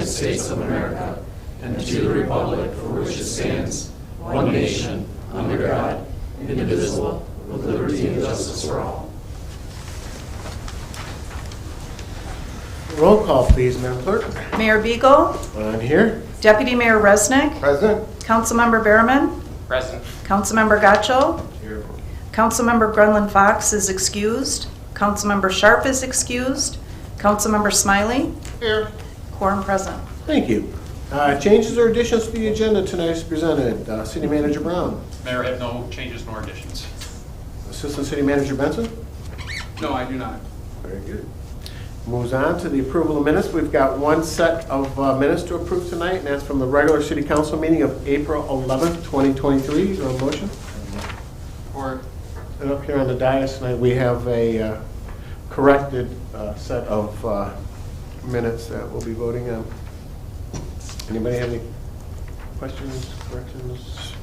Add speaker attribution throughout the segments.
Speaker 1: United States of America and to the republic for which it stands, one nation, under God, indivisible, with liberty and justice for all.
Speaker 2: Roll call, please, Madam Clerk.
Speaker 3: Mayor Beagle,
Speaker 2: I'm here.
Speaker 3: Deputy Mayor Resnick,
Speaker 2: Present.
Speaker 3: Councilmember Behrman,
Speaker 4: Present.
Speaker 3: Councilmember Gotchel,
Speaker 2: Here.
Speaker 3: Councilmember Grunland Fox is excused, Councilmember Sharp is excused, Councilmember Smiley,
Speaker 2: Here.
Speaker 3: quorum present.
Speaker 2: Thank you. Changes or additions to the agenda tonight is presented. City Manager Brown.
Speaker 4: Mayor, I have no changes nor additions.
Speaker 2: Assistant City Manager Benson.
Speaker 4: No, I do not.
Speaker 2: Very good. Moves on to the approval of minutes. We've got one set of minutes to approve tonight, and that's from the regular City Council meeting of April 11th, 2023. Is there a motion?
Speaker 4: Or
Speaker 2: And up here on the dais tonight, we have a corrected set of minutes that we'll be voting on. Anybody have any questions, corrections?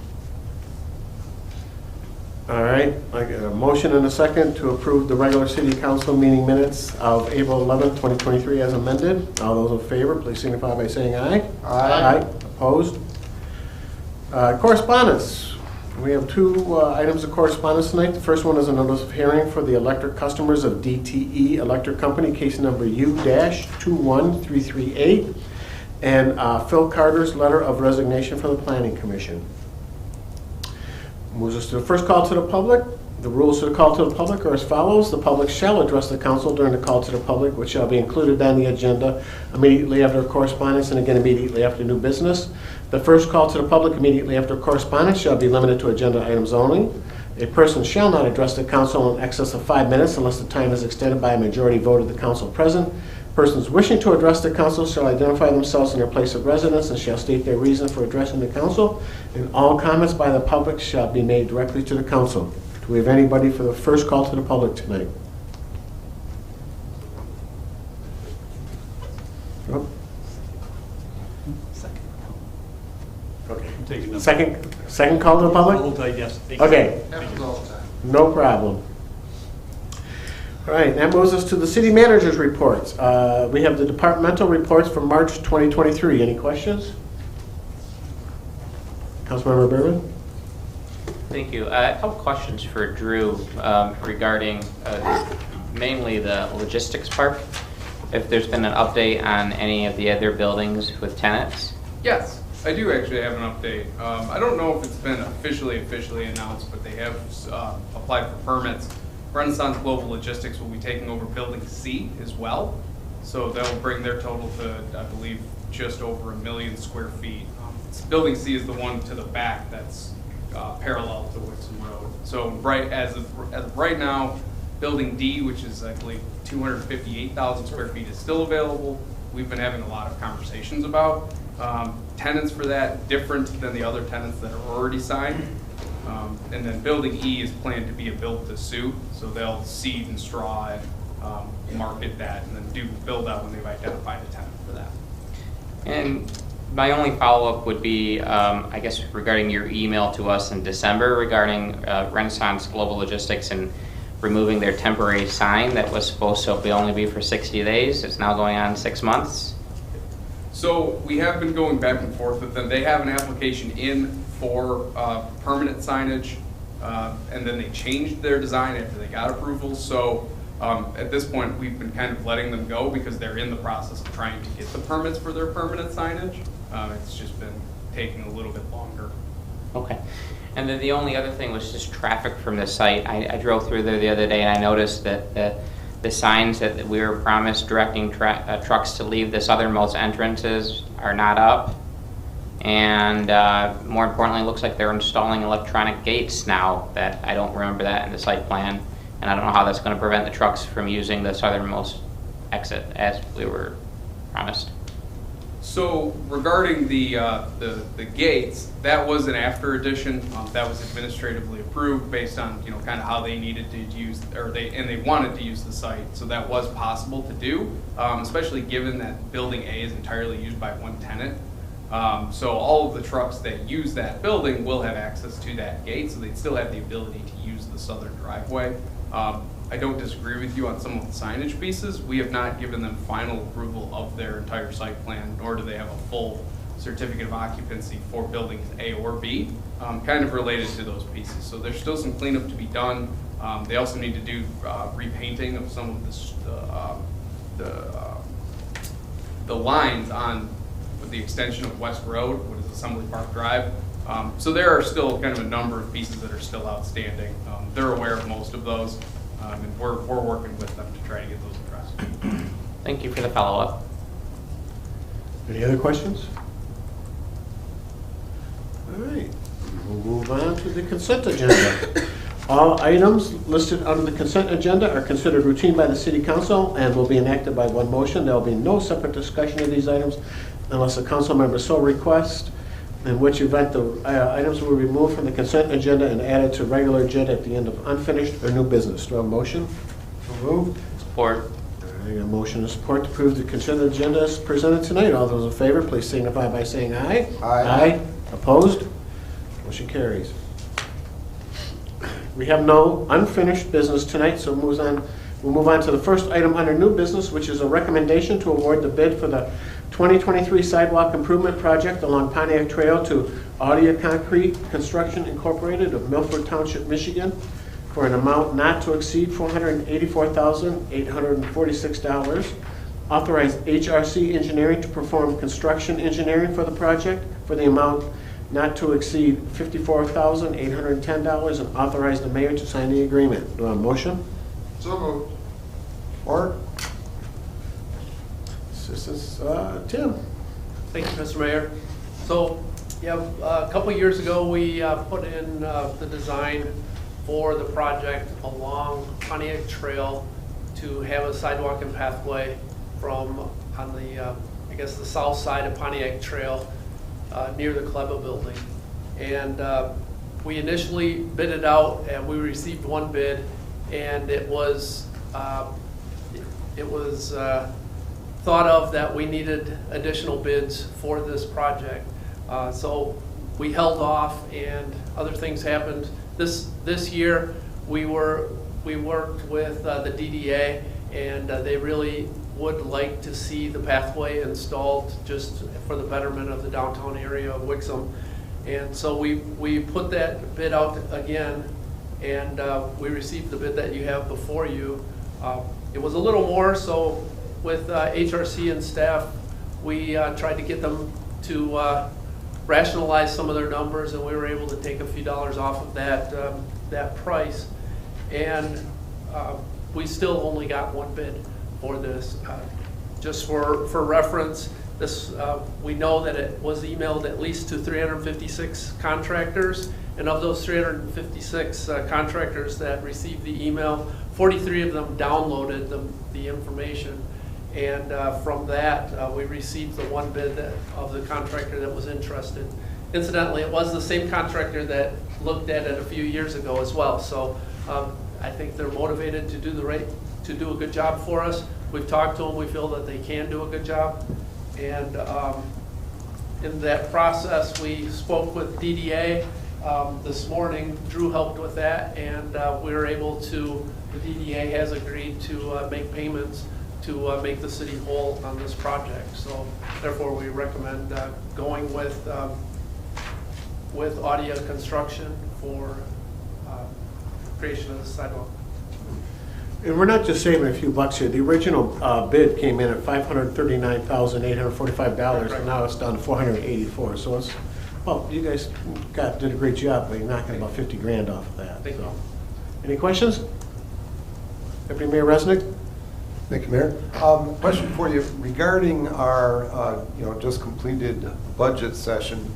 Speaker 2: All right, I get a motion and a second to approve the regular City Council meeting minutes of April 11th, 2023 as amended. All those in favor, please signify by saying aye. Aye. Opposed? Correspondence. We have two items of correspondence tonight. The first one is a notice of hearing for the electric customers of DTE Electric Company, case number U-21338, and Phil Carter's letter of resignation from the Planning Commission. Moves us to the first call to the public. The rules to the call to the public are as follows. The public shall address the council during the call to the public, which shall be included on the agenda immediately after correspondence and again immediately after new business. The first call to the public immediately after correspondence shall be limited to agenda items only. A person shall not address the council in excess of 5 minutes unless the time is extended by a majority vote of the council present. Persons wishing to address the council shall identify themselves and their place of residence and shall state their reason for addressing the council. And all comments by the public shall be made directly to the council. Do we have anybody for the first call to the public tonight? Nope.
Speaker 5: Second.
Speaker 2: Okay.
Speaker 5: I'm taking them.
Speaker 2: Second call to the public?
Speaker 5: Hold tight, yes. Thank you.
Speaker 2: Okay,
Speaker 4: happens all the time.
Speaker 2: no problem. All right, that moves us to the city manager's reports. We have the departmental reports for March 2023. Any questions? Councilmember Berman?
Speaker 6: Thank you. A couple questions for Drew regarding mainly the logistics park. If there's been an update on any of the other buildings with tenants?
Speaker 7: Yes, I do actually have an update. I don't know if it's been officially announced, but they have applied for permits. Renaissance Global Logistics will be taking over Building C as well. So they'll bring their total to, I believe, just over 1 million square feet. Building C is the one to the back that's parallel to Whitson Road. So as of right now, Building D, which is, I believe, 258,000 square feet, is still available. We've been having a lot of conversations about tenants for that, different than the other tenants that are already signed. And then Building E is planned to be a build-to-suit, so they'll seed and straw and market that, and then do build out when they've identified a tenant for that.
Speaker 6: And my only follow-up would be, I guess, regarding your email to us in December regarding Renaissance Global Logistics and removing their temporary sign that was supposed to only be for 60 days. It's now going on 6 months.
Speaker 7: So we have been going back and forth with them. They have an application in for permanent signage, and then they changed their design after they got approval. So at this point, we've been kind of letting them go because they're in the process of trying to get the permits for their permanent signage. It's just been taking a little bit longer.
Speaker 6: Okay. And then the only other thing was just traffic from the site. I drove through there the other day and I noticed that the signs that we were promised directing trucks to leave the southernmost entrances are not up. And more importantly, it looks like they're installing electronic gates now that I don't remember that in the site plan. And I don't know how that's going to prevent the trucks from using the southernmost exit as we were promised.
Speaker 7: So regarding the gates, that was an after addition. That was administratively approved based on kind of how they needed to use, and they wanted to use the site. So that was possible to do, especially given that Building A is entirely used by one tenant. So all of the trucks that use that building will have access to that gate, so they'd still have the ability to use the southern driveway. I don't disagree with you on some of the signage pieces. We have not given them final approval of their entire site plan, nor do they have a full certificate of occupancy for buildings A or B, kind of related to those pieces. So there's still some cleanup to be done. They also need to do repainting of some of the lines on the extension of West Road, what is Assembly Park Drive. So there are still kind of a number of pieces that are still outstanding. They're aware of most of those, and we're working with them to try to get those addressed.
Speaker 6: Thank you for the follow-up.
Speaker 2: Any other questions? All right, we'll move on to the consent agenda. All items listed under the consent agenda are considered routine by the City Council and will be enacted by one motion. There will be no separate discussion of these items unless a council member so requests, in which event the items will be removed from the consent agenda and added to regular agenda at the end of unfinished or new business. Do I have a motion? So moved.
Speaker 6: Support.
Speaker 2: I got a motion and support to approve the consent agenda as presented tonight. All those in favor, please signify by saying aye.
Speaker 5: Aye.
Speaker 2: Opposed? Motion carries. We have no unfinished business tonight, so we'll move on to the first item under new business, which is a recommendation to award the bid for the 2023 sidewalk improvement project along Pontiac Trail to Audia Concrete Construction Incorporated of Milford Township, Michigan, for an amount not to exceed $484,846. Authorize HRC Engineering to perform construction engineering for the project for the amount not to exceed $54,810, and authorize the mayor to sign the agreement. Do I have a motion?
Speaker 5: So moved. Support.
Speaker 2: This is Tim.
Speaker 8: Thank you, Mr. Mayor. So, yeah, a couple years ago, we put in the design for the project along Pontiac Trail to have a sidewalk and pathway from on the, I guess, the south side of Pontiac Trail near the Kleba building. And we initially bid it out, and we received one bid, and it was thought of that we needed additional bids for this project. So we held off, and other things happened. This year, we worked with the DDA, and they really would like to see the pathway installed just for the betterment of the downtown area of Wixom. And so we put that bid out again, and we received the bid that you have before you. It was a little more, so with HRC and staff, we tried to get them to rationalize some of their numbers, and we were able to take a few dollars off of that price. And we still only got one bid for this. Just for reference, this we know that it was emailed at least to 356 contractors, and of those 356 contractors that received the email, 43 of them downloaded the information. And from that, we received the one bid of the contractor that was interested. Incidentally, it was the same contractor that looked at it a few years ago as well. So I think they're motivated to do a good job for us. We've talked to them. We feel that they can do a good job. And in that process, we spoke with DDA this morning. Drew helped with that, and we were able to. The DDA has agreed to make payments to make the city whole on this project. So therefore, we recommend going with Audia Construction for creation of the sidewalk.
Speaker 2: And we're not just saving a few bucks here. The original bid came in at $539,845, and now it's down to $484. So it's, well, you guys did a great job by knocking about 50 grand off of that.
Speaker 8: Thank you.
Speaker 2: Any questions? Deputy Mayor Resnick?
Speaker 5: Thank you, Mayor. Question for you regarding our, just completed budget session.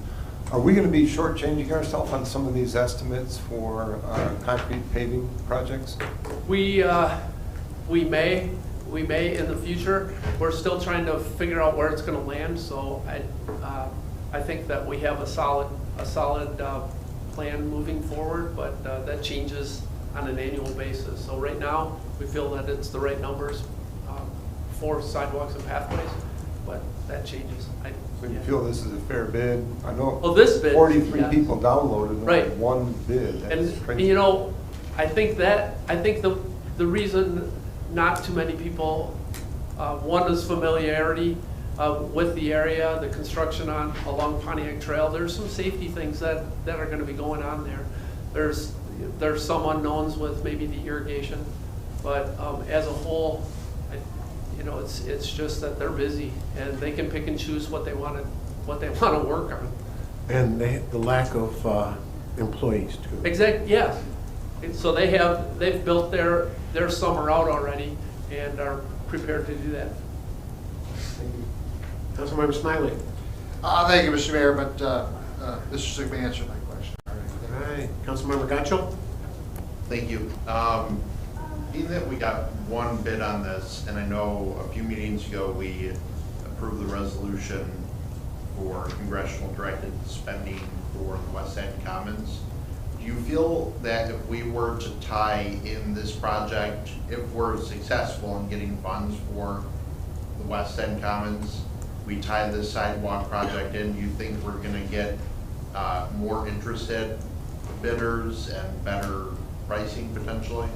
Speaker 5: Are we going to be shortchanging ourselves on some of these estimates for concrete paving projects?
Speaker 8: We may in the future. We're still trying to figure out where it's going to land. So I think that we have a solid plan moving forward, but that changes on an annual basis. So right now, we feel that it's the right numbers for sidewalks and pathways, but that changes.
Speaker 5: So you feel this is a fair bid? I know.
Speaker 8: Well, this bid,
Speaker 5: 43
Speaker 8: yeah.
Speaker 5: people downloaded
Speaker 8: Right.
Speaker 5: one bid. That's
Speaker 8: And
Speaker 5: crazy.
Speaker 8: I think the the reason not too many people, one is familiarity with the area, the construction along Pontiac Trail. There's some safety things that are going to be going on there. There's some unknowns with maybe the irrigation, but as a whole, it's just that they're busy and they can pick and choose what they want to work on.
Speaker 2: And the lack of employees too.
Speaker 8: Exactly. Yes. And so they've built their summer out already and are prepared to do that.
Speaker 2: Councilmember Smiley.
Speaker 9: Thank you, Mr. Mayor, but Mr. Sigmund answered my question.
Speaker 2: All right. Councilmember Gatchel.
Speaker 10: Thank you. Being that we got one bid on this, and I know a few meetings ago we approved the resolution for congressional directed spending for the West End Commons, do you feel that if we were to tie in this project, if we're successful in getting funds for the West End Commons, we tie this sidewalk project in, do you think we're going to get more interested bidders and better pricing potentially?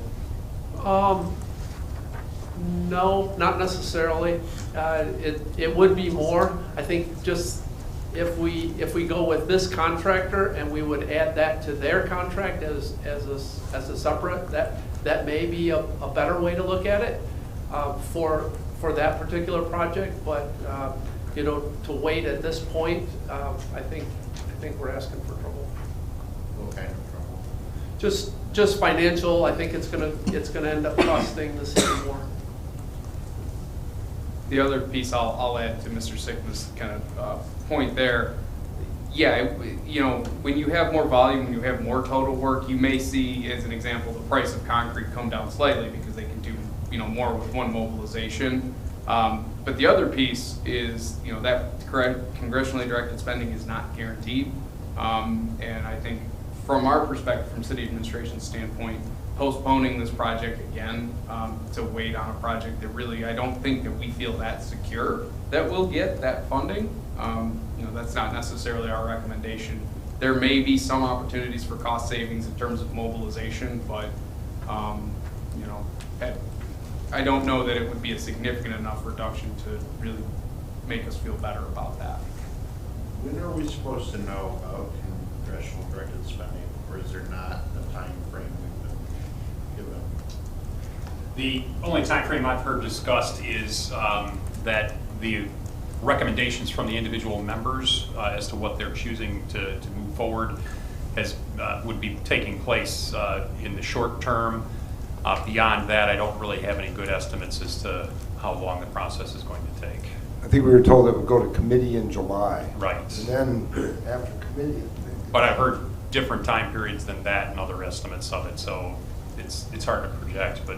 Speaker 8: No, not necessarily. It would be more. I think just if we go with this contractor and we would add that to their contract as a separate, that may be a better way to look at it for that particular project. But to wait at this point, I think we're asking for trouble.
Speaker 10: What kind of trouble?
Speaker 8: Just financial. I think it's gonna end up costing the city more.
Speaker 7: The other piece I'll add to Mr. Sigma's kind of point there, yeah, when you have more volume, when you have more total work, you may see, as an example, the price of concrete come down slightly because they can do more with one mobilization. But the other piece is that congressionally directed spending is not guaranteed, and I think from our perspective, from city administration's standpoint, postponing this project again to wait on a project that really, I don't think that we feel that secure that we'll get that funding. That's not necessarily our recommendation. There may be some opportunities for cost savings in terms of mobilization, but I don't know that it would be a significant enough reduction to really make us feel better about that.
Speaker 10: When are we supposed to know about congressional directed spending, or is there not a time frame we've been given?
Speaker 11: The only time frame I've heard discussed is that the recommendations from the individual members as to what they're choosing to move forward would be taking place in the short term. Beyond that, I don't really have any good estimates as to how long the process is going to take.
Speaker 5: I think we were told it would go to committee in July.
Speaker 11: Right.
Speaker 5: And then after committee.
Speaker 11: But I've heard different time periods than that and other estimates of it, so it's hard to project, but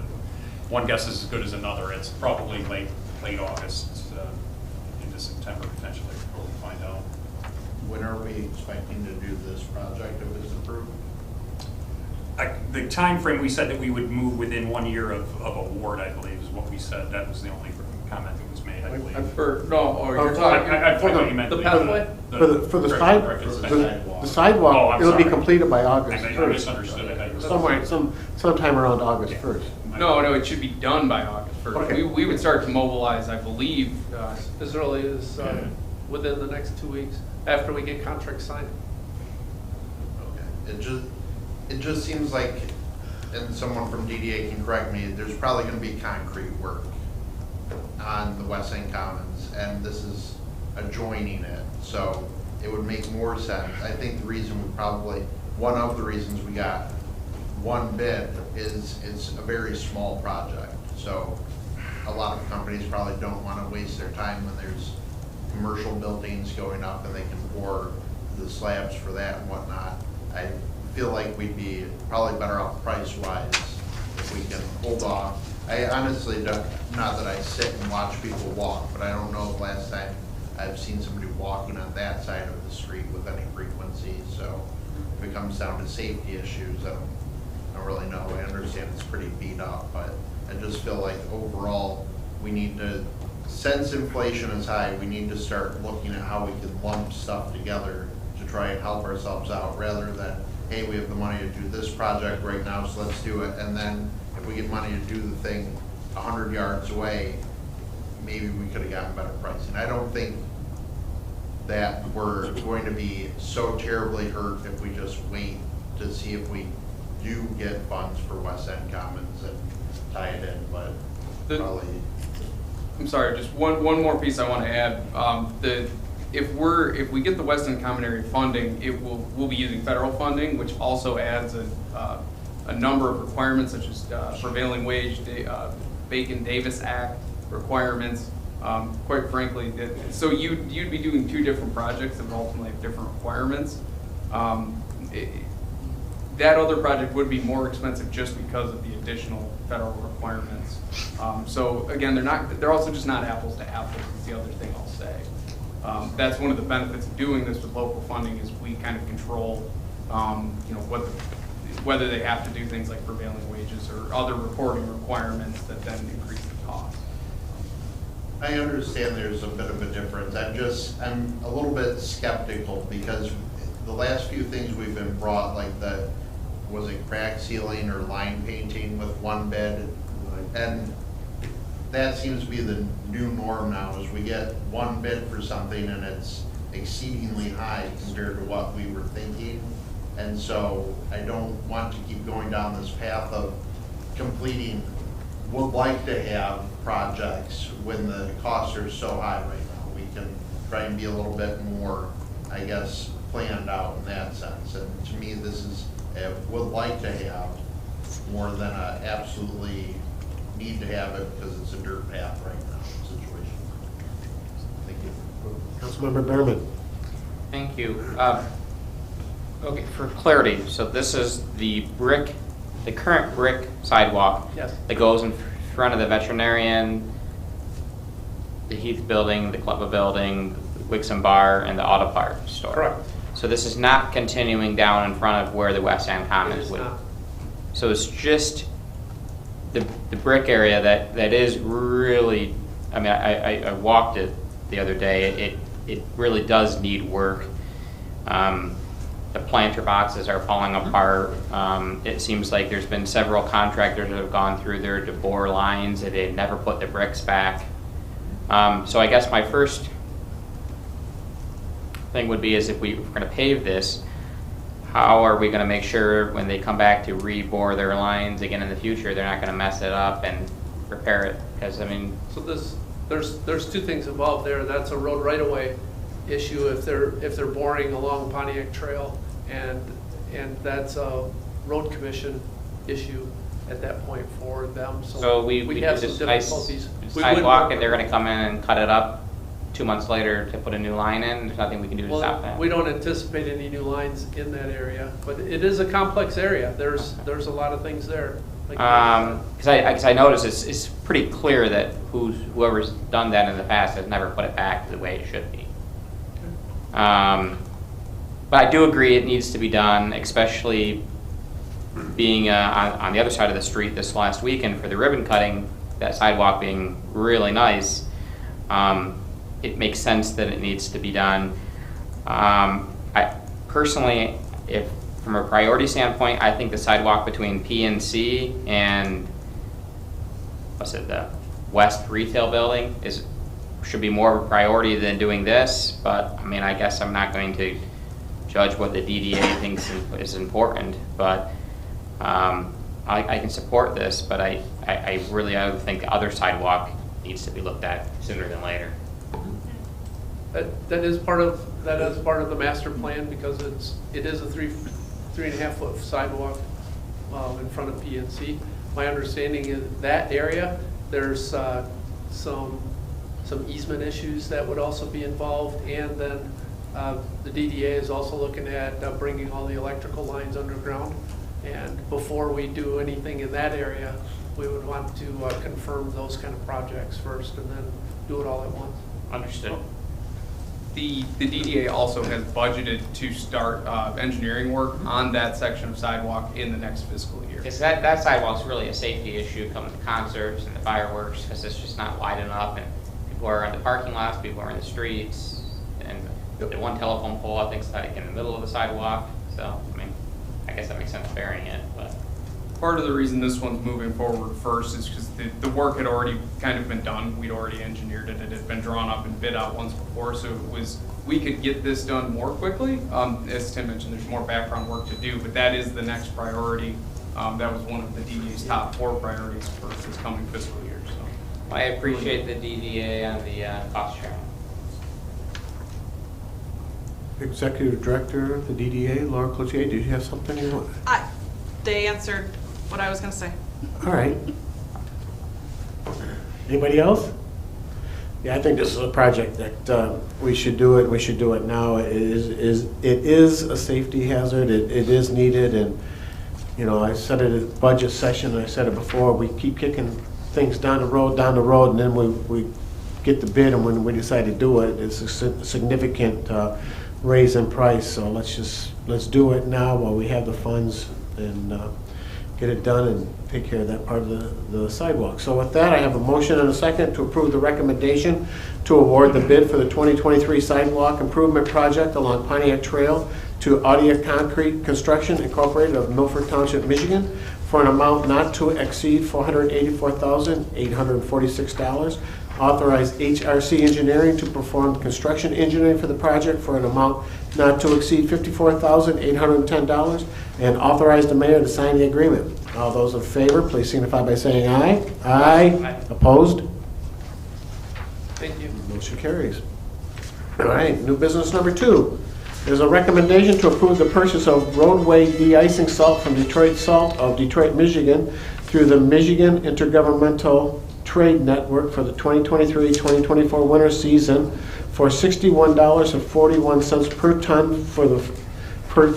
Speaker 11: one guess is as good as another. It's probably late August into September potentially before we find out.
Speaker 10: When are we expecting to do this project if it's approved?
Speaker 11: The time frame, we said that we would move within 1 year of award, I believe, is what we said. That was the only comment that was made, I believe.
Speaker 7: You're talking.
Speaker 11: I thought you meant
Speaker 8: the pathway?
Speaker 2: For the sidewalk,
Speaker 11: Oh, I'm
Speaker 2: it'll be
Speaker 11: sorry.
Speaker 2: completed by August
Speaker 11: I
Speaker 2: 1st.
Speaker 11: misunderstood. I thought you were-
Speaker 2: Sometime around August 1st.
Speaker 7: No, it should be done by August 1st.
Speaker 2: Okay.
Speaker 7: We would start to mobilize, I believe,
Speaker 8: As early as within the next 2 weeks after we get contracts signed.
Speaker 10: Okay. It just seems like, and someone from DDA can correct me, there's probably going to be concrete work on the West End Commons, and this is adjoining it, so it would make more sense. I think one of the reasons we got one bid is it's a very small project, so a lot of companies probably don't want to waste their time when there's commercial buildings going up and they can pour the slabs for that and whatnot. I feel like we'd be probably better off price-wise if we can hold off. I honestly don't, not that I sit and watch people walk, but I don't know if last time I've seen somebody walking on that side of the street with any frequency, so if it comes down to safety issues, I don't really know. I understand it's pretty beat up, but I just feel like overall we need to, since inflation is high, we need to start looking at how we can lump stuff together to try and help ourselves out rather than, hey, we have the money to do this project right now, so let's do it. And then if we get money to do the thing 100 yards away, maybe we could have gotten better pricing. I don't think that we're going to be so terribly hurt if we just wait to see if we do get funds for West End Commons and tie it in, but probably.
Speaker 7: I'm sorry, just one more piece I want to add. If we get the West End Common Area funding, we'll be using federal funding, which also adds a number of requirements such as prevailing wage, Bacon-Davis Act requirements. Quite frankly, so you'd be doing two different projects that would ultimately have different requirements. That other project would be more expensive just because of the additional federal requirements. So again, they're also just not apples to apples, is the other thing I'll say. That's one of the benefits of doing this with local funding is we kind of control, whether they have to do things like prevailing wages or other reporting requirements that then increase the cost.
Speaker 10: I understand there's a bit of a difference. I'm a little bit skeptical because the last few things we've been brought, like was it crack sealing or line painting with one bid? And that seems to be the new norm now, is we get one bid for something and it's exceedingly high compared to what we were thinking. And so I don't want to keep going down this path of completing, would like to have projects when the costs are so high right now. We can try and be a little bit more, I guess, planned out in that sense. And to me, this is, would like to have more than a absolutely need to have it because it's a dirt path right now situation. Thank you.
Speaker 2: Councilmember Behrman.
Speaker 6: Thank you. Okay, for clarity, so this is the current brick sidewalk
Speaker 8: Yes.
Speaker 6: that goes in front of the veterinarian, the Heath building, the Club building, Wixom Bar, and the auto parts store.
Speaker 8: Correct.
Speaker 6: So this is not continuing down in front of where the West End
Speaker 8: It
Speaker 6: Commons
Speaker 8: is
Speaker 6: would.
Speaker 8: not.
Speaker 6: So it's just the brick area that is really, I mean, I walked it the other day. It really does need work. The planter boxes are falling apart. It seems like there's been several contractors that have gone through there to bore lines and they've never put the bricks back. So I guess my first thing would be is if we're going to pave this, how are we going to make sure when they come back to re-bore their lines again in the future, they're not going to mess it up and repair it? Because I mean,
Speaker 8: So there's two things involved there. That's a road right-of-way issue if they're boring along Pontiac Trail, and that's a road commission issue at that point for them.
Speaker 6: so we
Speaker 8: have
Speaker 6: do
Speaker 8: some
Speaker 6: this nice
Speaker 8: difficulties.
Speaker 6: sidewalk and they're going to come in and cut it up 2 months later to put a new line in. There's nothing we can do to stop that.
Speaker 8: We don't anticipate any new lines in that area, but it is a complex area. There's a lot of things there.
Speaker 6: Because I noticed it's pretty clear that whoever's done that in the past has never put it back to the way it should be. But I do agree it needs to be done, especially being on the other side of the street this last weekend for the ribbon cutting, that sidewalk being really nice. It makes sense that it needs to be done. I personally, from a priority standpoint, I think the sidewalk between PNC and the West Retail Building should be more of a priority than doing this. But I mean, I guess I'm not going to judge what the DDA thinks is important. But I can support this. But I would think the other sidewalk needs to be looked at sooner than later.
Speaker 8: That is part of the master plan because it is a 3.5 foot sidewalk in front of PNC. My understanding is that area there's some easement issues that would also be involved, and then the DDA is also looking at bringing all the electrical lines underground. And before we do anything in that area, we would want to confirm those kind of projects first, and then do it all at once.
Speaker 6: Understood.
Speaker 7: The DDA also has budgeted to start engineering work on that section of sidewalk in the next fiscal year.
Speaker 6: Because that sidewalk's really a safety issue coming to concerts and the fireworks, because it's just not wide enough, and people are in the parking lots, people are in the streets, and the one telephone pole I think is like in the middle of the sidewalk. So I mean, I guess that makes sense burying it, but
Speaker 7: Part of the reason this one's moving forward first is because the work had already kind of been done. We'd already engineered it. It had been drawn up and bid out once before, so we could get this done more quickly. As Tim mentioned, there's more background work to do, but that is the next priority. That was one of the DDA's top 4 priorities for this coming fiscal year. So
Speaker 6: I appreciate the DDA on the cost sharing.
Speaker 2: Executive Director of the DDA, Laura Cloutier, did you have something you want?
Speaker 12: They answered what I was going to say.
Speaker 2: All right. Anybody else? Yeah, I think this is a project that we should do it. We should do it now. It is a safety hazard. It is needed, and you know, I said it at the budget session. And I said it before. We keep kicking things down the road, and then we get the bid, and when we decide to do it, it's a significant raise in price. So let's do it now while we have the funds and get it done and take care of that part of the sidewalk. So with that, I have a motion and a second to approve the recommendation to award the bid for the 2023 sidewalk improvement project along Pontiac Trail to Audia Concrete Construction Incorporated of Milford Township, Michigan, for an amount not to exceed $484,846. Authorize HRC Engineering to perform construction engineering for the project for an amount not to exceed $54,810, and authorize the mayor to sign the agreement. All those in favor, please signify by saying aye. Aye. Opposed?
Speaker 8: Thank you.
Speaker 2: Motion carries. All right, new business number 2. There's a recommendation to approve the purchase of roadway de-icing salt from Detroit Salt of Detroit, Michigan through the Michigan Intergovernmental Trade Network for the 2023-2024 winter season for $61.41 per ton per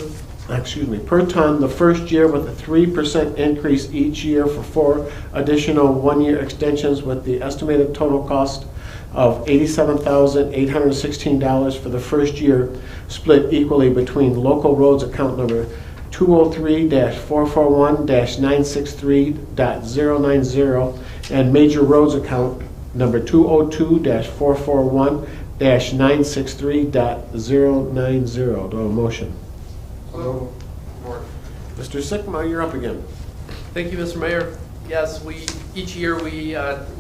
Speaker 2: ton the first year, with a 3% increase each year for 4 additional one-year extensions, with the estimated total cost of $87,816 for the first year, split equally between local roads account number 203-441-963.090 and major roads account number 202-441-963.090. Do I have a motion? Mr. Sickma, you're up again.
Speaker 8: Thank you, Mr. Mayor. Yes, each year we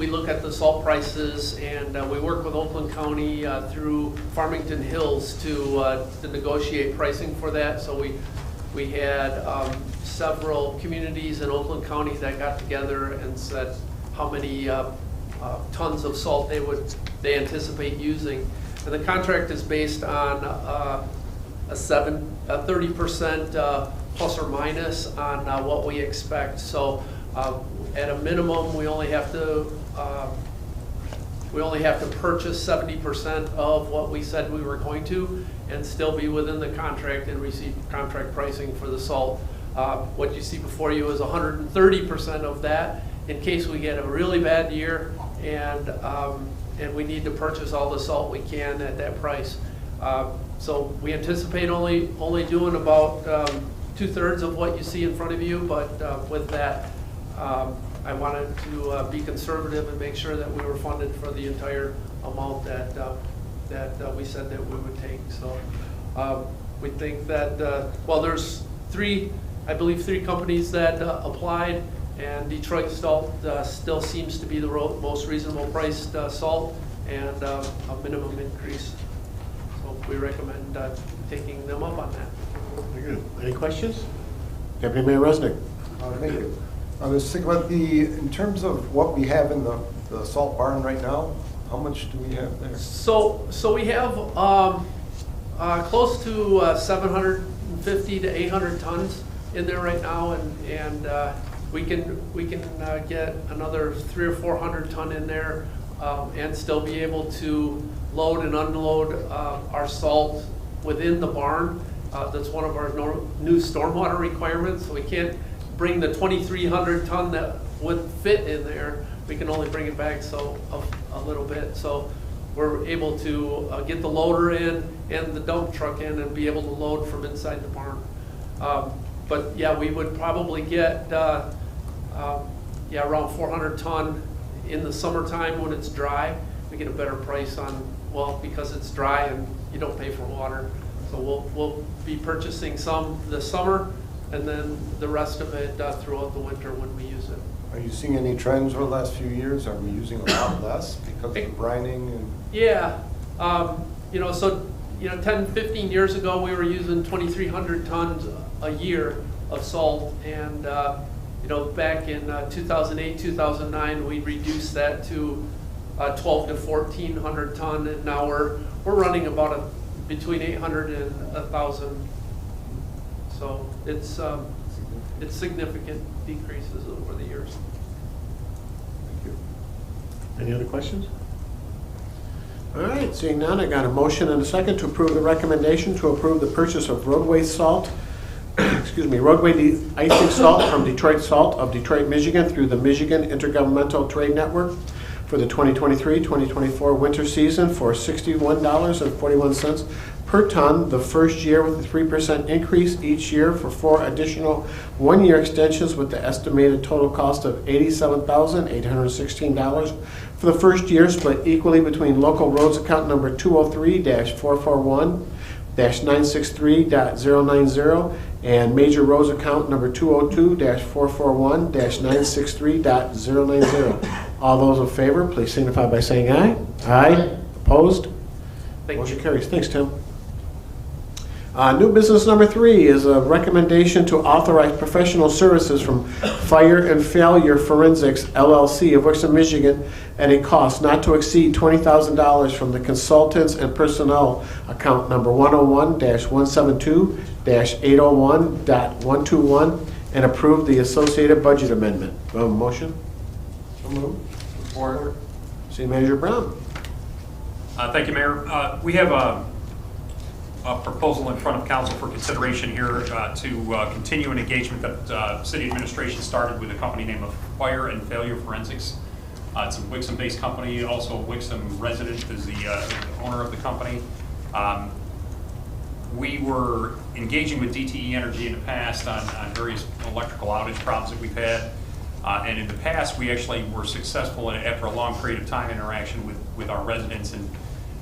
Speaker 8: look at the salt prices, and we work with Oakland County through Farmington Hills to negotiate pricing for that. So we had several communities in Oakland County that got together and said how many tons of salt they anticipate using, and the contract is based on a 30% plus or minus on what we expect. So at a minimum, we only have to purchase 70% of what we said we were going to, and still be within the contract and receive contract pricing for the salt. What you see before you is 130% of that in case we get a really bad year and we need to purchase all the salt we can at that price. So we anticipate only doing about 2/3 of what you see in front of you, but with that, I wanted to be conservative and make sure that we were funded for the entire amount that we said that we would take. So we think that, well, there's I believe three companies that applied, and Detroit Salt still seems to be the most reasonable priced salt and a minimum increase. So we recommend taking them up on that.
Speaker 2: Very good. Any questions? Deputy Mayor Resnick.
Speaker 5: Thank you. I was thinking about in terms of what we have in the salt barn right now, how much do we have there?
Speaker 8: So we have close to 750 to 800 tons in there right now, and we can get another 300 or 400 ton in there and still be able to load and unload our salt within the barn. That's one of our new stormwater requirements. So we can't bring the 2,300 ton that would fit in there. We can only bring it back a little bit. So we're able to get the loader in and the dump truck in and be able to load from inside the barn. But yeah, we would probably get around 400 ton in the summertime when it's dry. We get a better price on, well, because it's dry and you don't pay for water. So we'll be purchasing some this summer and then the rest of it throughout the winter when we use it.
Speaker 5: Are you seeing any trends over the last few years? Are we using a lot less because of the brining and?
Speaker 8: Yeah, you know, so, you know, 10, 15 years ago, we were using 2,300 tons a year of salt, and, you know, back in 2008, 2009, we reduced that to 12 to 1,400 ton, and now we're running about between 800 and 1,000. So it's significant decreases over the years.
Speaker 5: Thank you.
Speaker 2: Any other questions? All right, seeing none, I got a motion and a second to approve the recommendation to approve the purchase of roadway salt, excuse me, roadway de-icing salt from Detroit Salt of Detroit, Michigan through the Michigan Intergovernmental Trade Network for the 2023-2024 winter season for $61.41 per ton the first year, with a 3% increase each year for 4 additional one-year extensions, with the estimated total cost of $87,816 for the first year, split equally between local roads account number 203-441-963.090 and major roads account number 202-441-963.090. All those in favor, please signify by saying aye. Aye. Opposed? Motion carries. Thanks, Tim. New business number 3 is a recommendation to authorize professional services from Fire and Failure Forensics, LLC of Wixom, Michigan, at a cost not to exceed $20,000 from the consultants and personnel account number 101-172-801.121 and approve the associated budget amendment. Motion?
Speaker 5: So moved. Support.
Speaker 2: City Manager Brown.
Speaker 11: Thank you, Mayor. We have a proposal in front of council for consideration here to continue an engagement that city administration started with a company named Fire and Failure Forensics. It's a Wixom-based company. Also, a Wixom resident is the owner of the company. We were engaging with DTE Energy in the past on various electrical outage problems that we've had. And in the past, we actually were successful after a long period of time interaction with our residents and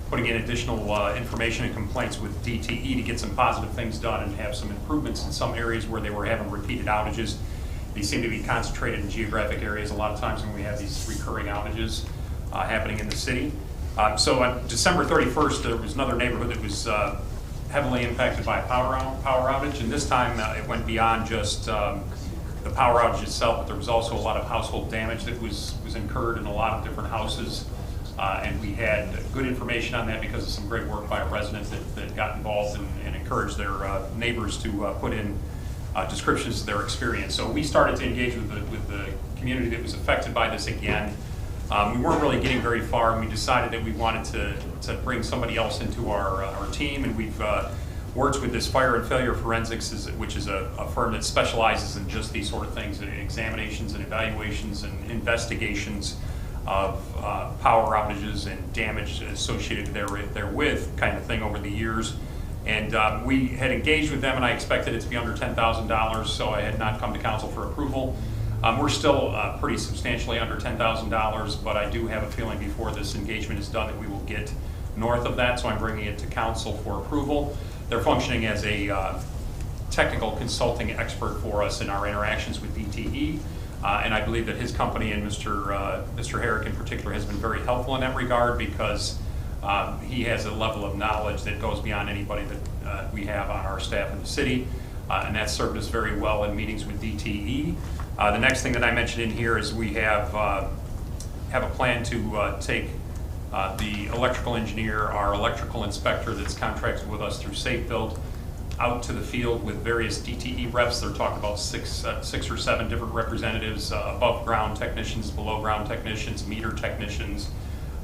Speaker 11: putting in additional information and complaints with DTE to get some positive things done and have some improvements in some areas where they were having repeated outages. These seem to be concentrated in geographic areas a lot of times when we have these recurring outages happening in the city. So on December 31st, there was another neighborhood that was heavily impacted by a power outage, and this time it went beyond just the power outage itself, but there was also a lot of household damage that was incurred in a lot of different houses. And we had good information on that because of some great work by a resident that got involved and encouraged their neighbors to put in descriptions of their experience. So we started to engage with the community that was affected by this again. We weren't really getting very far, and we decided that we wanted to bring somebody else into our team, and we've worked with this Fire and Failure Forensics, which is a firm that specializes in just these sort of things, examinations and evaluations and investigations of power outages and damage associated therewith kind of thing over the years. And we had engaged with them, and I expected it to be under $10,000, so I had not come to council for approval. We're still pretty substantially under $10,000, but I do have a feeling before this engagement is done that we will get north of that, so I'm bringing it to council for approval. They're functioning as a technical consulting expert for us in our interactions with DTE. And I believe that his company and Mr. Herrick in particular has been very helpful in that regard because he has a level of knowledge that goes beyond anybody that we have on our staff in the city. And that's served us very well in meetings with DTE. The next thing that I mentioned in here is we have a plan to take the electrical engineer, our electrical inspector that's contracted with us through Safe Build, out to the field with various DTE reps. They're talking about six or seven different representatives, above ground technicians, below ground technicians, meter technicians,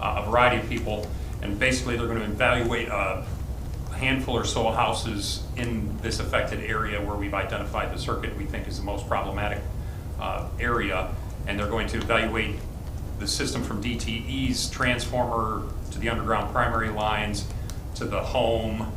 Speaker 11: a variety of people. And basically they're going to evaluate a handful or so of houses in this affected area where we've identified the circuit we think is the most problematic area. And they're going to evaluate the system from DTE's transformer to the underground primary lines to the home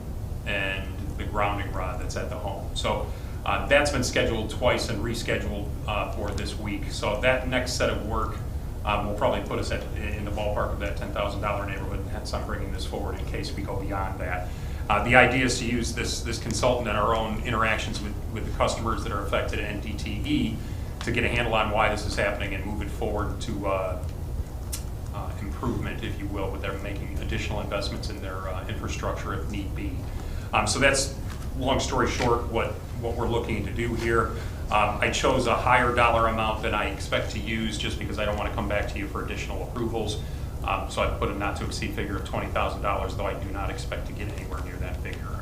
Speaker 11: and the grounding rod that's at the home. So that's been scheduled twice and rescheduled for this week. So that next set of work will probably put us in the ballpark of that $10,000 neighborhood, and hence I'm bringing this forward in case we go beyond that. The idea is to use this consultant in our own interactions with the customers that are affected and DTE to get a handle on why this is happening and move it forward to improvement, if you will, with them making additional investments in their infrastructure if need be. So that's, long story short, what we're looking to do here. I chose a higher dollar amount than I expect to use just because I don't want to come back to you for additional approvals. So I put a not to exceed figure of $20,000, though I do not expect to get anywhere near that figure.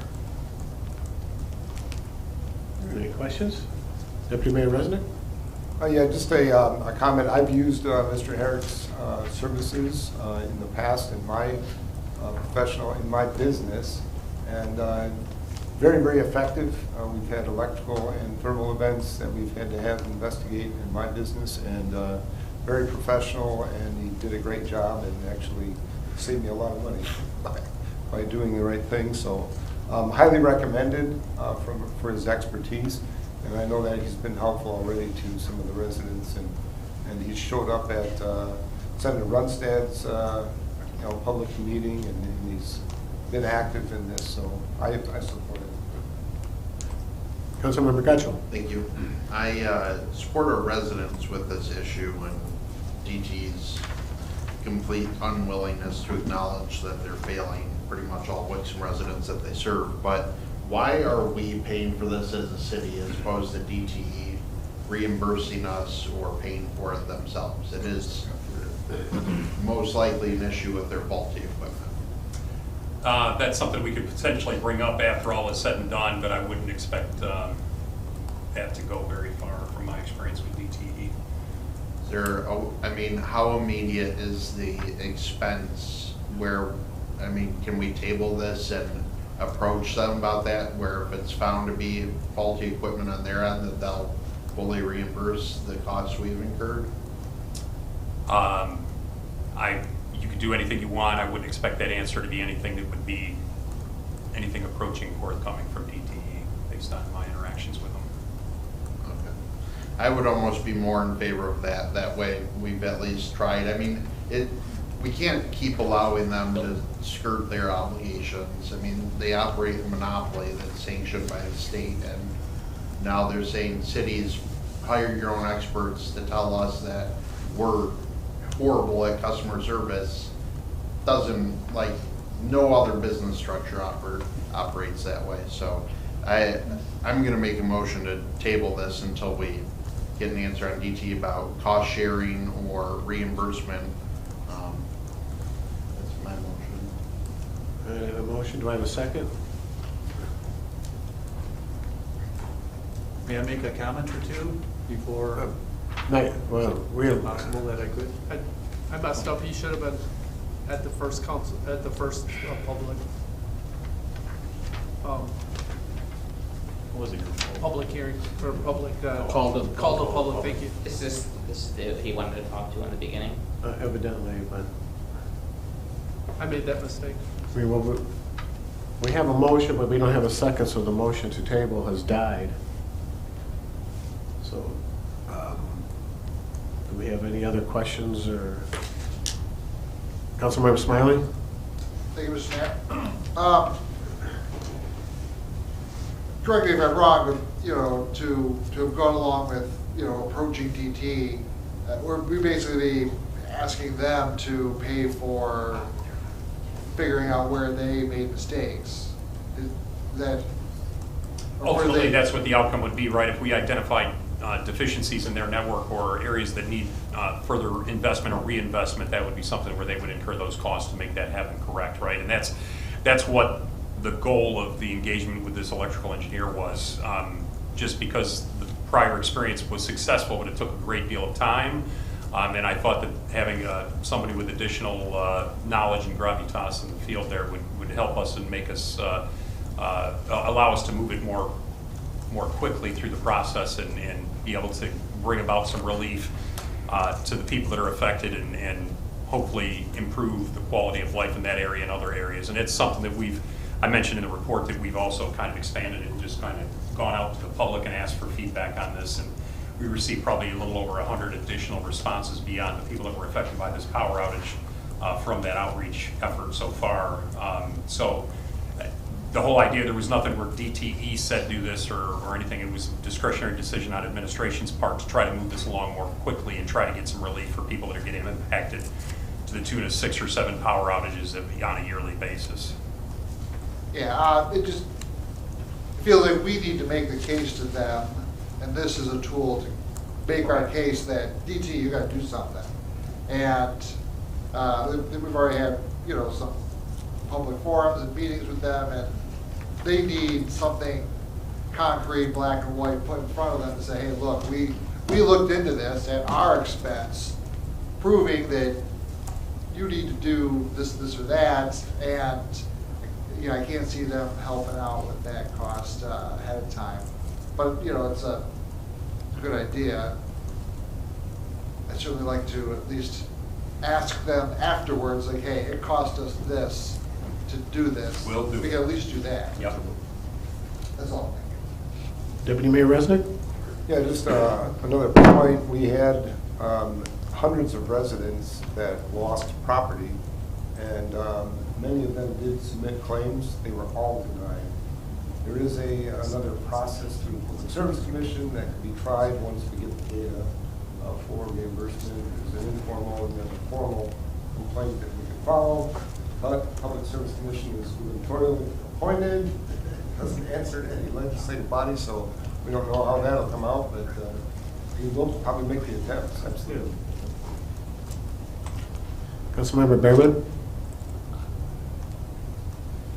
Speaker 2: Any questions? Deputy Mayor Resnick?
Speaker 5: Yeah, just a comment. I've used Mr. Herrick's services in the past in my in my business, and very, very effective. We've had electrical and thermal events that we've had to have investigate in my business, and very professional, and he did a great job and actually saved me a lot of money by doing the right thing. So highly recommended for his expertise. And I know that he's been helpful already to some of the residents, and he showed up at Senator Runstad's public meeting, and he's been active in this, so I support it.
Speaker 2: Councilmember Gatchell.
Speaker 10: Thank you. I support our residents with this issue and DT's complete unwillingness to acknowledge that they're failing pretty much all Wixom residents that they serve. But why are we paying for this as a city as opposed to DTE reimbursing us or paying for it themselves? It is most likely an issue with their faulty equipment.
Speaker 11: That's something we could potentially bring up after all is said and done, but I wouldn't expect that to go very far from my experience with DTE.
Speaker 10: Is there, I mean, how immediate is the expense where, I mean, can we table this and approach them about that, where if it's found to be faulty equipment on their end, that they'll fully reimburse the costs we've incurred?
Speaker 11: You could do anything you want. I wouldn't expect that answer to be anything that would be anything approaching forthcoming from DTE based on my interactions with them.
Speaker 10: Okay. I would almost be more in favor of that. That way we've at least tried. I mean, we can't keep allowing them to skirt their obligations. I mean, they operate a monopoly that's sanctioned by the state, and now they're saying cities hire your own experts to tell us that we're horrible at customer service. Doesn't, like, no other business structure operates that way. So I'm going to make a motion to table this until we get an answer on DT about cost sharing or reimbursement. That's my motion.
Speaker 2: I have a motion. Do I have a second?
Speaker 1: May I make a comment or two before?
Speaker 2: Possible
Speaker 1: that I could?
Speaker 8: I messed up. He should have been at the first council, at the first public.
Speaker 1: What was it?
Speaker 8: Public hearing, or public,
Speaker 1: Called to
Speaker 8: public, thank you.
Speaker 6: Is this he wanted to talk to in the beginning?
Speaker 2: Evidently, but
Speaker 8: I made that mistake.
Speaker 2: we have a motion, but we don't have a second, so the motion to table has died. So, do we have any other questions, or? Councilmember Smiley?
Speaker 9: Thank you, Mr. Mayor. Correct me if I'm wrong, but, to have gone along with, approaching DT, we basically be asking them to pay for figuring out where they made mistakes.
Speaker 11: Ultimately, that's what the outcome would be, right? If we identified deficiencies in their network or areas that need further investment or reinvestment, that would be something where they would incur those costs to make that happen, correct, right? And that's what the goal of the engagement with this electrical engineer was. Just because the prior experience was successful, but it took a great deal of time. And I thought that having somebody with additional knowledge and gravitas in the field there would help us and make us, allow us to move it more quickly through the process and be able to bring about some relief to the people that are affected and hopefully improve the quality of life in that area and other areas. And it's something that I mentioned in the report that we've also kind of expanded and just kind of gone out to the public and asked for feedback on this. And we received probably a little over 100 additional responses beyond the people that were affected by this power outage from that outreach effort so far. So the whole idea, there was nothing where DTE said do this or anything. It was a discretionary decision on administration's part to try to move this along more quickly and try to get some relief for people that are getting impacted to the tune of 6 or 7 power outages on a yearly basis.
Speaker 9: Yeah, it just feels like we need to make the case to them, and this is a tool to make our case that DT, you got to do something. And we've already had, you know, some public forums and meetings with them, and they need something concrete, black and white, put in front of them to say, hey, look, we looked into this at our expense, proving that you need to do this or that, and you know, I can't see them helping out with that cost ahead of time. But you know, it's a good idea. I'd certainly like to at least ask them afterwards, like, hey, it cost us this to do this.
Speaker 11: Will do.
Speaker 9: We can at least do that.
Speaker 11: Yep.
Speaker 9: That's all.
Speaker 2: Deputy Mayor Resnick?
Speaker 5: Yeah, just another point. We had hundreds of residents that lost property, and many of them did submit claims. They were all denied. There is another process through the Public Service Commission that can be tried once we get the data for reimbursement. There's an informal and then a formal complaint that we can follow. But Public Service Commission is gubernatorially appointed. It doesn't answer to any legislative body, so we don't know how that'll come out, but we will probably make the attempts, absolutely.
Speaker 2: Councilmember Behrman?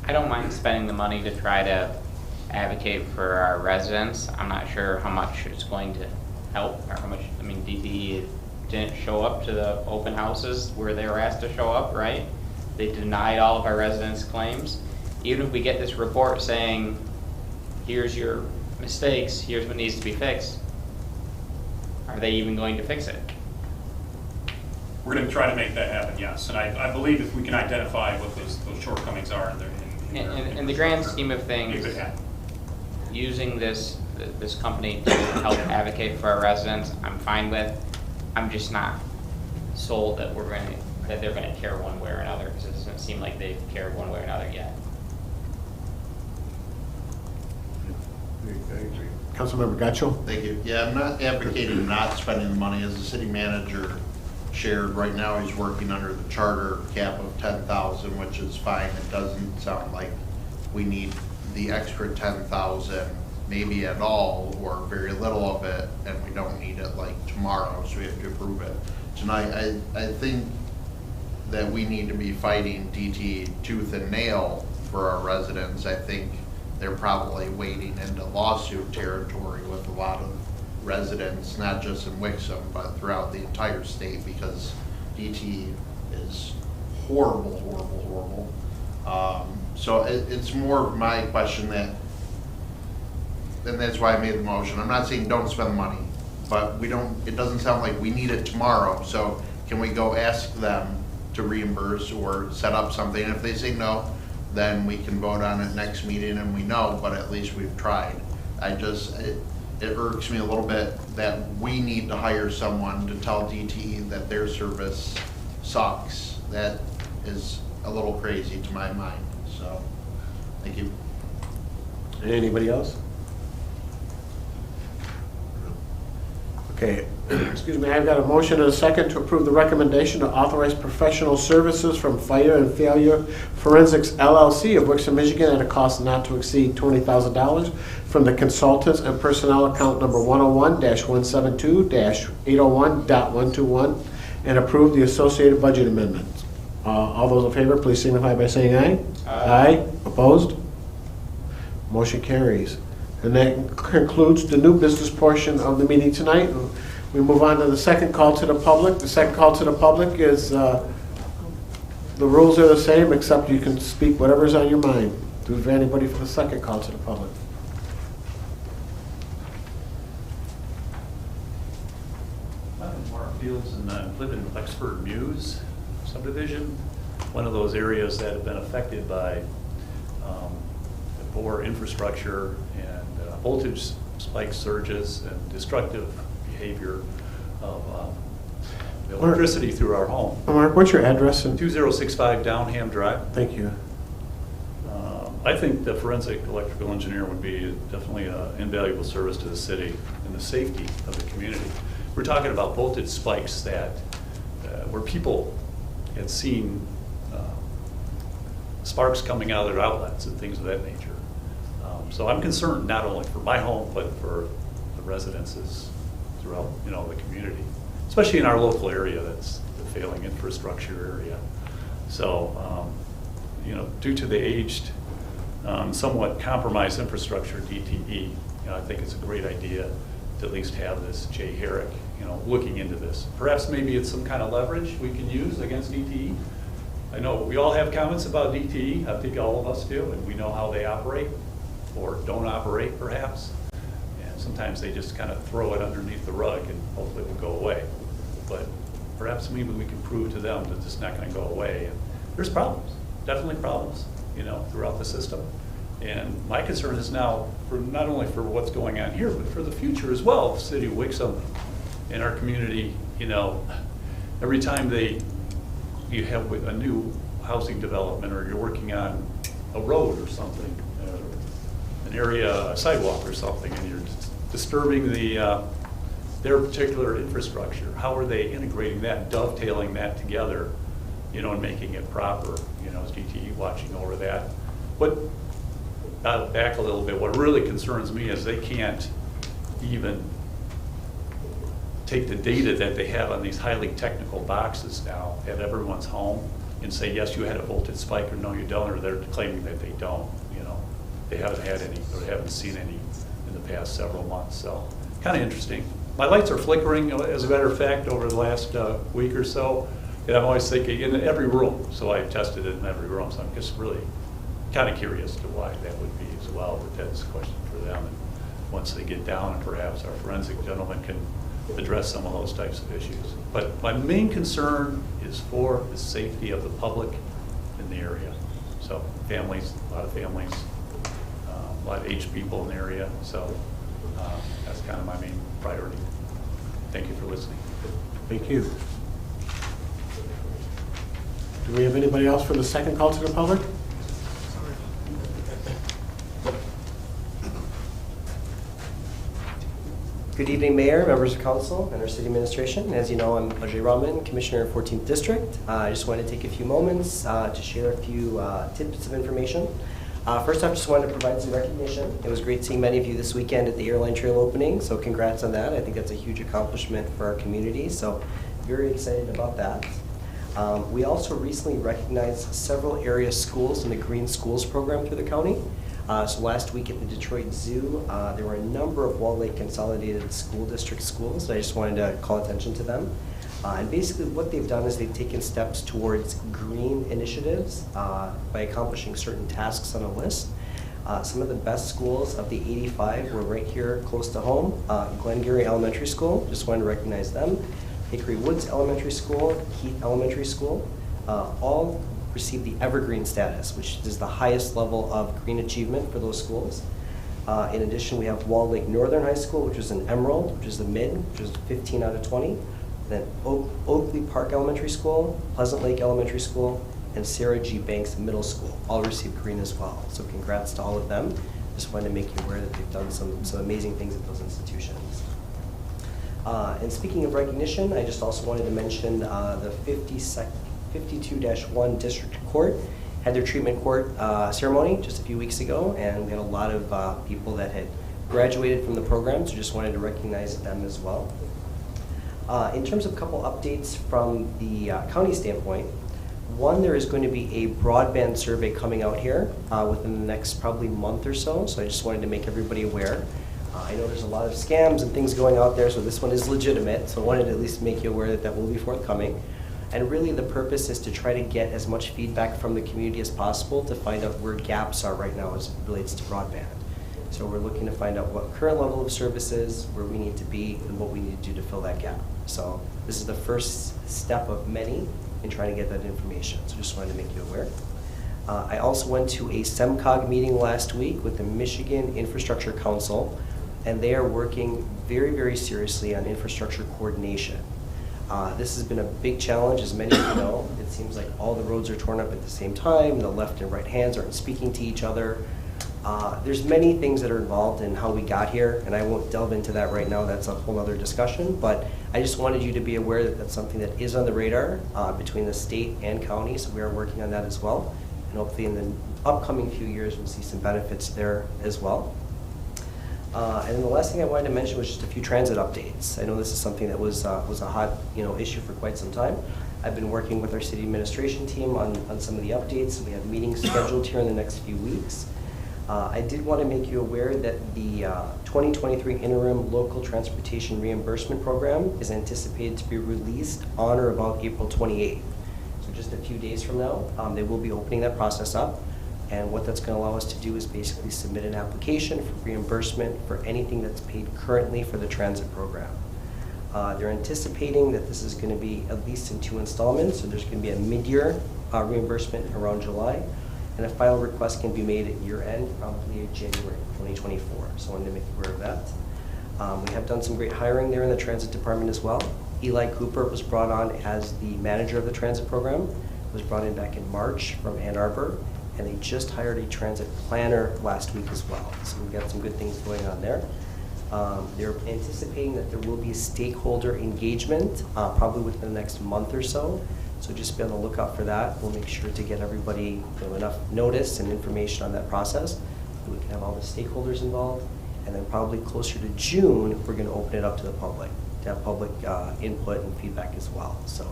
Speaker 6: I don't mind spending the money to try to advocate for our residents. I'm not sure how much it's going to help, or how much, I mean, DTE didn't show up to the open houses where they were asked to show up, right? They denied all of our residents' claims. Even if we get this report saying, here's your mistakes, here's what needs to be fixed, are they even going to fix it?
Speaker 11: We're going to try to make that happen, yes. And I believe if we can identify what those shortcomings are
Speaker 6: In the grand scheme of things, using this company to help advocate for our residents, I'm fine with. I'm just not sold that they're going to care one way or another, because it doesn't seem like they've cared one way or another yet.
Speaker 2: Councilmember Gatchel?
Speaker 10: Thank you. Yeah, I'm not advocating not spending the money. As the city manager shared, right now he's working under the charter cap of 10,000, which is fine. It doesn't sound like we need the extra 10,000, maybe at all, or very little of it, and we don't need it like tomorrow, so we have to approve it tonight. I think that we need to be fighting DT tooth and nail for our residents. I think they're probably wading into lawsuit territory with a lot of residents, not just in Wixom, but throughout the entire state, because DT is horrible, horrible, horrible. So it's more of my question that, and that's why I made the motion. I'm not saying don't spend the money, but it doesn't sound like we need it tomorrow. So can we go ask them to reimburse or set up something? If they say no, then we can vote on it next meeting and we know, but at least we've tried. It irks me a little bit that we need to hire someone to tell DTE that their service sucks. That is a little crazy to my mind, so, thank you.
Speaker 2: Anybody else? Okay, excuse me, I've got a motion and a second to approve the recommendation to authorize professional services from Fire and Failure Forensics LLC of Wixom, Michigan at a cost not to exceed $20,000 from the consultants and personnel account number 101-172-801.121 and approve the associated budget amendments. All those in favor, please signify by saying aye. Aye. Opposed? Motion carries. And that concludes the new business portion of the meeting tonight. We move on to the second call to the public. The second call to the public is, the rules are the same, except you can speak whatever's on your mind. Do we have anybody for the second call to the public?
Speaker 13: I'm Mark Fields, and I live in Lexford Mews subdivision, one of those areas that have been affected by poor infrastructure and voltage spike surges and destructive behavior of electricity through our home.
Speaker 2: Mark, what's your address?
Speaker 13: 2065 Downham Drive.
Speaker 2: Thank you.
Speaker 13: I think the forensic electrical engineer would be definitely an invaluable service to the city and the safety of the community. We're talking about voltage spikes that, where people had seen sparks coming out of their outlets and things of that nature. So I'm concerned not only for my home, but for the residences throughout, the community, especially in our local area. That's the failing infrastructure area. So, due to the aged, somewhat compromised infrastructure, DTE, I think it's a great idea to at least have this Jay Herrick, looking into this. Perhaps maybe it's some kind of leverage we can use against DTE. I know we all have comments about DTE. I think all of us do, and we know how they operate or don't operate, perhaps. And sometimes they just kind of throw it underneath the rug and hopefully it will go away. But perhaps maybe we can prove to them that it's not going to go away. And there's problems, definitely problems, throughout the system. And my concern is now, for not only for what's going on here, but for the future as well. The city of Wixom and our community, every time you have a new housing development, or you're working on a road or something, an area, a sidewalk or something, and you're disturbing their particular infrastructure, how are they integrating that, dovetailing that together, and making it proper? Is DTE watching over that? But back a little bit, what really concerns me is they can't even take the data that they have on these highly technical boxes now at everyone's home and say, yes, you had a voltage spike, or no, you don't, or they're claiming that they don't. They haven't had any, or haven't seen any in the past several months. So kind of interesting. My lights are flickering, as a matter of fact, over the last week or so. And I'm always thinking, in every room, so I tested it in every room, so I'm just really kind of curious to why that would be as well, but that's a question for them. And once they get down, and perhaps our forensic gentleman can address some of those types of issues. But my main concern is for the safety of the public in the area. So families, a lot of families, a lot of aged people in the area, so that's kind of my main priority. Thank you for listening.
Speaker 2: Thank you. Do we have anybody else for the second call to the public?
Speaker 14: Good evening, Mayor, members of Council, and our City Administration. As you know, I'm Ajay Raman, Commissioner of 14th District. I just wanted to take a few moments to share a few tidbits of information. First off, just wanted to provide some recognition. It was great seeing many of you this weekend at the Airline Trail opening, so congrats on that. I think that's a huge accomplishment for our community, so very excited about that. We also recently recognized several area schools in the Green Schools program through the county. So last week at the Detroit Zoo, there were a number of Wall Lake Consolidated School District schools. I just wanted to call attention to them. And basically what they've done is they've taken steps towards green initiatives by accomplishing certain tasks on a list. Some of the best schools of the 85 were right here close to home. Glengarry Elementary School, just wanted to recognize them. Hickory Woods Elementary School, Heath Elementary School, all received the Evergreen status, which is the highest level of green achievement for those schools. In addition, we have Wall Lake Northern High School, which is an Emerald, which is the mid, which is 15 out of 20. Then Oakley Park Elementary School, Pleasant Lake Elementary School, and Sarah G. Banks Middle School all received green as well. So congrats to all of them. Just wanted to make you aware that they've done some amazing things at those institutions. And speaking of recognition, I just also wanted to mention the 52-1 District Court had their treatment court ceremony just a few weeks ago, and we had a lot of people that had graduated from the program, so just wanted to recognize them as well. In terms of a couple updates from the county standpoint, one, there is going to be a broadband survey coming out here within the next probably month or so, so I just wanted to make everybody aware. I know there's a lot of scams and things going out there, so this one is legitimate, so I wanted to at least make you aware that that will be forthcoming. And really the purpose is to try to get as much feedback from the community as possible to find out where gaps are right now as it relates to broadband. So we're looking to find out what current level of service is, where we need to be, and what we need to do to fill that gap. So this is the first step of many in trying to get that information. So just wanted to make you aware. I also went to a SEMCOG meeting last week with the Michigan Infrastructure Council, and they are working very, very seriously on infrastructure coordination. This has been a big challenge, as many of you know. It seems like all the roads are torn up at the same time. The left and right hands aren't speaking to each other. There's many things that are involved in how we got here, and I won't delve into that right now. That's a whole other discussion. But I just wanted you to be aware that that's something that is on the radar between the state and county, so we are working on that as well. And hopefully in the upcoming few years, we'll see some benefits there as well. And then the last thing I wanted to mention was just a few transit updates. I know this is something that was a hot issue for quite some time. I've been working with our city administration team on some of the updates. We have meetings scheduled here in the next few weeks. I did want to make you aware that the 2023 interim local transportation reimbursement program is anticipated to be released on or about April 28th. So just a few days from now, they will be opening that process up. And what that's going to allow us to do is basically submit an application for reimbursement for anything that's paid currently for the transit program. They're anticipating that this is going to be at least in 2 installments, so there's going to be a mid-year reimbursement around July, and a final request can be made at year-end, probably in January 2024. So I wanted to make you aware of that. We have done some great hiring there in the transit department as well. Eli Cooper was brought on as the manager of the transit program, was brought in back in March from Ann Arbor, and they just hired a transit planner last week as well. So we've got some good things going on there. They're anticipating that there will be stakeholder engagement probably within the next month or so. So just be on the lookout for that. We'll make sure to get everybody enough notice and information on that process that we can have all the stakeholders involved. And then probably closer to June, we're going to open it up to the public, to have public input and feedback as well. So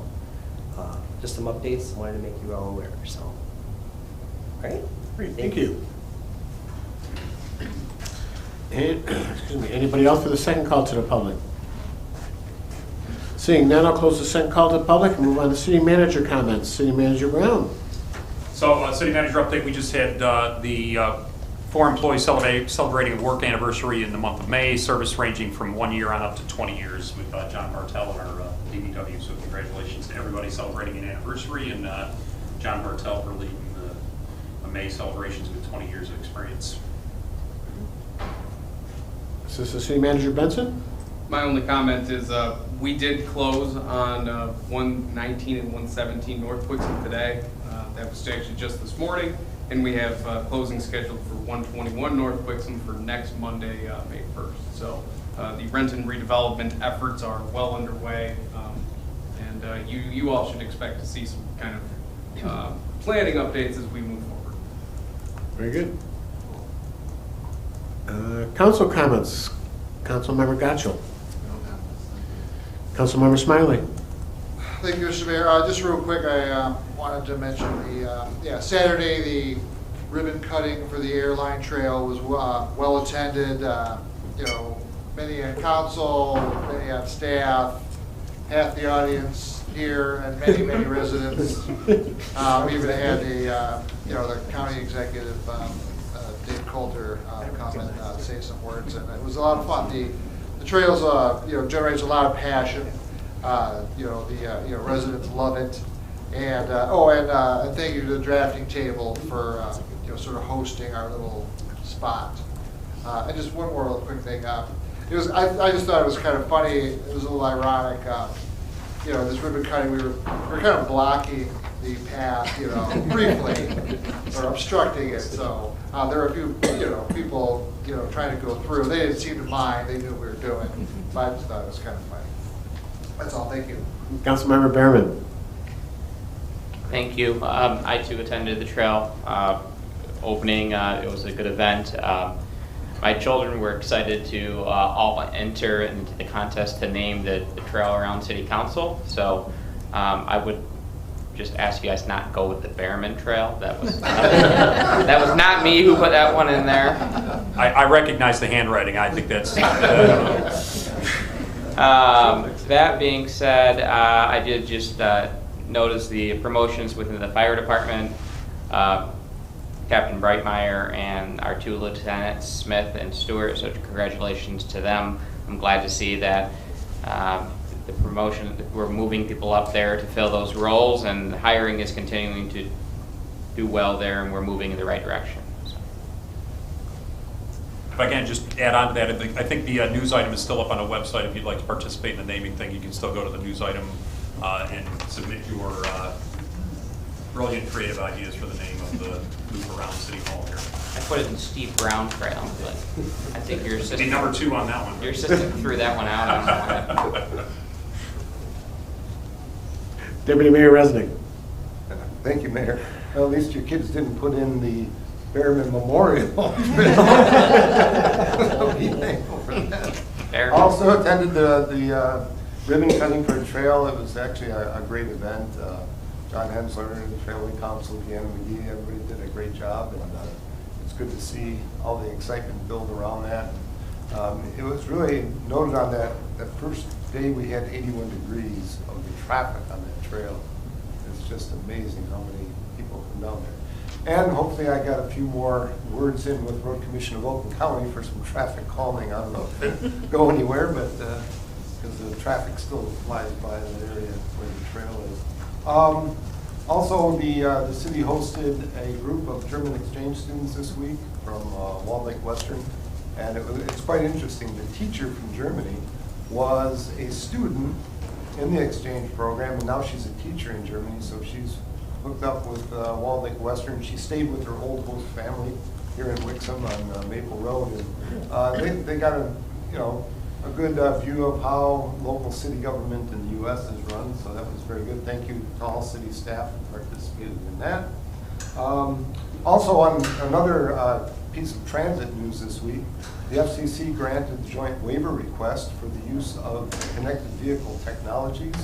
Speaker 14: just some updates. I wanted to make you all aware. So, all right.
Speaker 2: Great, thank you. And, excuse me, anybody else for the second call to the public? Seeing none, I'll close the second call to the public and move on to city manager comments. City Manager Brown.
Speaker 11: So, city manager update, we just had the 4 employees celebrating a work anniversary in the month of May, service ranging from 1 year on up to 20 years with John Bartel and our DBW. So congratulations to everybody celebrating an anniversary, and John Bartel for leading the May celebrations with 20 years of experience.
Speaker 2: Is this the City Manager Benson?
Speaker 7: My only comment is we did close on 119 and 117 North Wixom today. That was actually just this morning. And we have closing scheduled for 121 North Wixom for next Monday, May 1st. So the rent and redevelopment efforts are well underway. And you all should expect to see some kind of planning updates as we move forward.
Speaker 2: Very good. Council comments. Councilmember Gatchell. Councilmember Smiley.
Speaker 9: Thank you, Mr. Mayor. Just real quick, I wanted to mention the Saturday, the ribbon cutting for the airline trail was well attended. Many on council, many on staff, half the audience here, and many residents. We even had the county executive, Dave Coulter, come and say some words, and it was a lot of fun. The trails, generates a lot of passion. The residents love it, and and thank you to the drafting table for sort of hosting our little spot. And just one more little quick thing. I just thought it was kind of funny. It was a little ironic. This ribbon cutting, we were kind of blocking the path, briefly, or obstructing it. So there were a few, people, trying to go through. They didn't seem to mind. They knew what we were doing. But I just thought it was kind of funny. That's all. Thank you.
Speaker 2: Councilmember Behrman.
Speaker 6: Thank you. I too attended the trail opening. It was a good event. My children were excited to all enter into the contest to name the trail around City Council. So I would just ask you guys not go with the Behrman Trail. That was that was not me who put that one in there.
Speaker 11: I recognize the handwriting. I think that's.
Speaker 6: That being said, I did just notice the promotions within the fire department. Captain Breitmeyer and our 2 lieutenants, Smith and Stewart, so congratulations to them. I'm glad to see that the promotion, we're moving people up there to fill those roles, and hiring is continuing to do well there, and we're moving in the right direction. So.
Speaker 11: If I can just add on to that, I think the news item is still up on the website. If you'd like to participate in the naming thing, you can still go to the news item and submit your brilliant creative ideas for the name of the loop around City Hall here.
Speaker 6: I put it in Steve Brown Trail, but I think your
Speaker 11: Be
Speaker 6: assistant.
Speaker 11: number 2 on that one.
Speaker 6: Your assistant threw that one out on someone.
Speaker 2: Deputy Mayor Resnick.
Speaker 5: Thank you, Mayor. Well, at least your kids didn't put in the Behrman Memorial. Be thankful for that.
Speaker 6: Fair.
Speaker 5: Also attended the ribbon cutting for the trail. It was actually a great event. John Hensler, the Trailway Council, Deanna McGee, everybody did a great job, and it's good to see all the excitement build around that. It was really noted on that first day we had 81 degrees of the traffic on that trail. It's just amazing how many people come down there. And hopefully I got a few more words in with Road Commission of Oakland County for some traffic calming. I don't know if they go anywhere, but because the traffic still flies by the area where the trail is. Also, the city hosted a group of German exchange students this week from Walled Lake Western, and it's quite interesting. The teacher from Germany was a student in the exchange program, and now she's a teacher in Germany, so she's hooked up with Walled Lake Western. She stayed with her old host family here in Wixom on Maple Road, and they got a good view of how local city government in the U.S. is run, so that was very good. Thank you to all city staff who participated in that. Also, on another piece of transit news this week, the FCC granted the joint waiver request for the use of connected vehicle technologies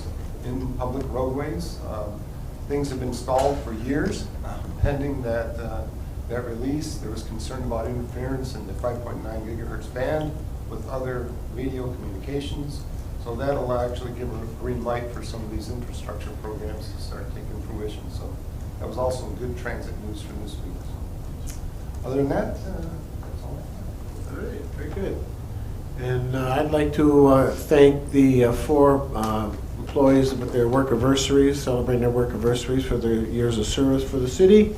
Speaker 5: in public roadways. Things have been stalled for years, pending that release. There was concern about interference in the 5.9 gigahertz band with other radio communications. So that'll actually give a green light for some of these infrastructure programs to start taking fruition. So that was also good transit news for this week. Other than that, that's all.
Speaker 2: All right, very good. And I'd like to thank the 4 employees with their work anniversaries, celebrating their work anniversaries for their years of service for the city.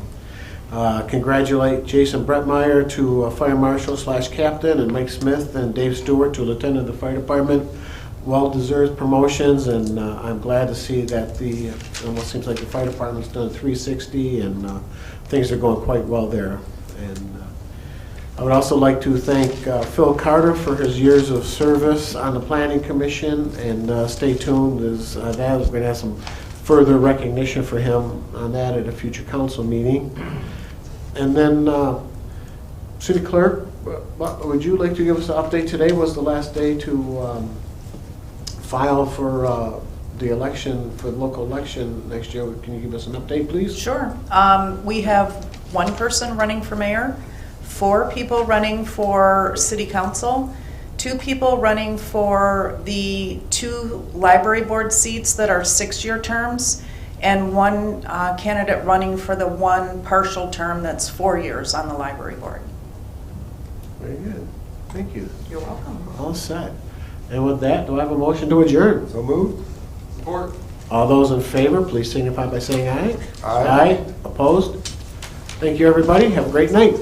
Speaker 2: Congratulate Jason Brettmeyer to Fire Marshal / Captain, and Mike Smith and Dave Stewart to Lieutenant of the Fire Department. Well-deserved promotions, and I'm glad to see that it almost seems like the Fire Department's done 360, and things are going quite well there. And I would also like to thank Phil Carter for his years of service on the Planning Commission, and stay tuned, as we're going to have some further recognition for him on that at a future council meeting. And then, City Clerk, would you like to give us an update? Today was the last day to file for the election, for the local election next year. Can you give us an update, please?
Speaker 3: Sure. We have 1 person running for mayor, 4 people running for city council, 2 people running for the 2 library board seats that are 6-year terms, and 1 candidate running for the 1 partial term that's 4 years on the library board.
Speaker 2: Very good. Thank you.
Speaker 3: You're welcome.
Speaker 2: All set. And with that, do I have a motion to adjourn?
Speaker 5: So moved.
Speaker 7: Support.
Speaker 2: All those in favor, please signify by saying aye.
Speaker 5: Aye.
Speaker 2: Opposed? Thank you, everybody. Have a great night.